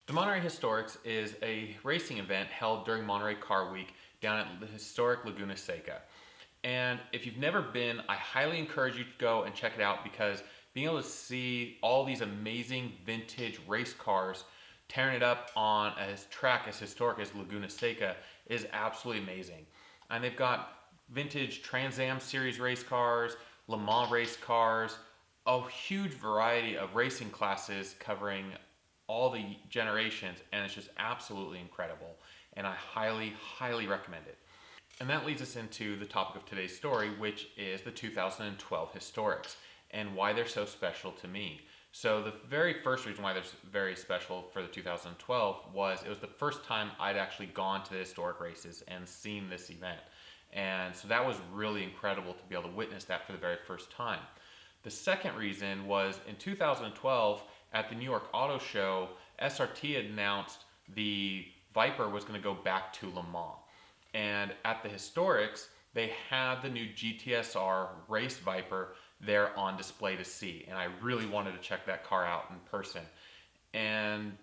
The Monterey Historics is a racing event held during Monterey Car Week down at the historic Laguna Seca. And if you've never been, I highly encourage you to go and check it out because being able to see all these amazing vintage race cars tearing it up on a track as historic as Laguna Seca is absolutely amazing. And they've got vintage Trans Am Series race cars, Le Mans race cars, a huge variety of racing classes covering all the generations, and it's just absolutely incredible. And I highly recommend it. And that leads us into the topic of today's story, which is the 2012 Historics and why they're so special to me. So the very first reason why they're very special for the 2012 was it was the first time I'd actually gone to the historic races and seen this event. And so that was really incredible to be able to witness that for the very first time. The second reason was in 2012 at the New York Auto Show, SRT had announced the Viper was going to go back to Le Mans. And at the Historics, they had the new GTSR race Viper there on display to see. And I really wanted to check that car out in person. And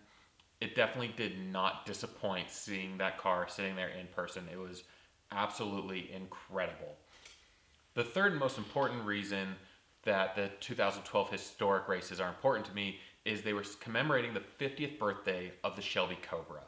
it definitely did not disappoint seeing that car sitting there in person. It was absolutely incredible. The third and most important reason that the 2012 historic races are important to me is they were commemorating the 50th birthday of the Shelby Cobra.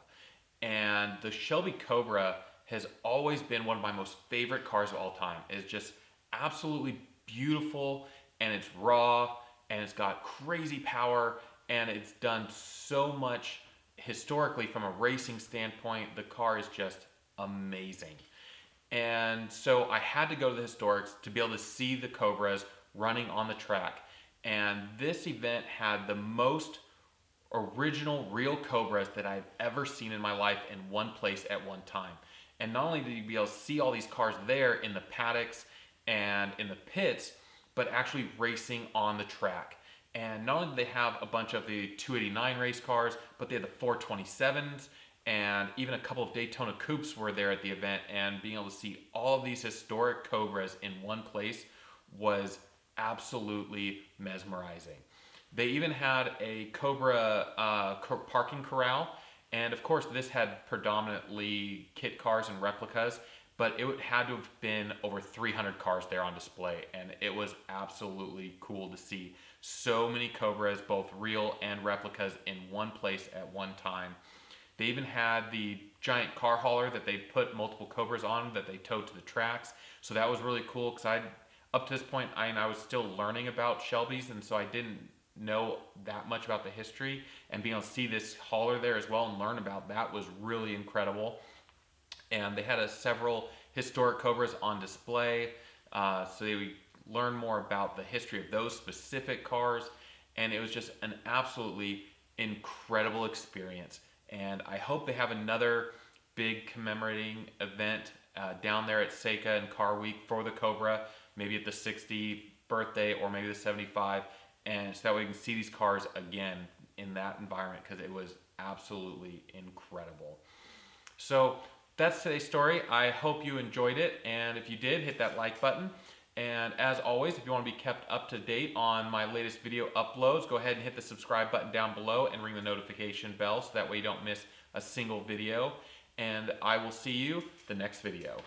And the Shelby Cobra has always been one of my most favorite cars of all time. It's just absolutely beautiful, and it's raw, and it's got crazy power, and it's done so much historically from a racing standpoint. The car is just amazing. And so I had to go to the Historics to be able to see the Cobras running on the track. And this event had the most original real Cobras that I've ever seen in my life in one place at one time. And not only did you be able to see all these cars there in the paddocks and in the pits, but actually racing on the track. And not only did they have a bunch of the 289 race cars, but they had the 427s, and even a couple of Daytona Coupes were there at the event. And being able to see all of these historic Cobras in one place was absolutely mesmerizing. They even had a Cobra parking corral, and of course this had predominantly kit cars and replicas, but it had to have been over 300 cars there on display, and it was absolutely cool to see so many Cobras, both real and replicas, in one place at one time. They even had the giant car hauler that they put multiple Cobras on that they towed to the tracks, so that was really cool because up to this point, I was still learning about Shelby's, and so I didn't know that much about the history, and being able to see this hauler there as well and learn about that was really incredible. And they had several historic Cobras on display, so they would learn more about the history of those specific cars, and it was just an absolutely incredible experience. And I hope they have another big commemorating event down there at Seca and Car Week for the Cobra, maybe at the 60th birthday or maybe the 75, and so that way we can see these cars again in that environment because it was absolutely incredible. So that's today's story. I hope you enjoyed it, and if you did, hit that like button. And as always, if you want to be kept up to date on my latest video uploads, go ahead and hit the subscribe button down below and ring the notification bell so that way you don't miss a single video. And I will see you the next video.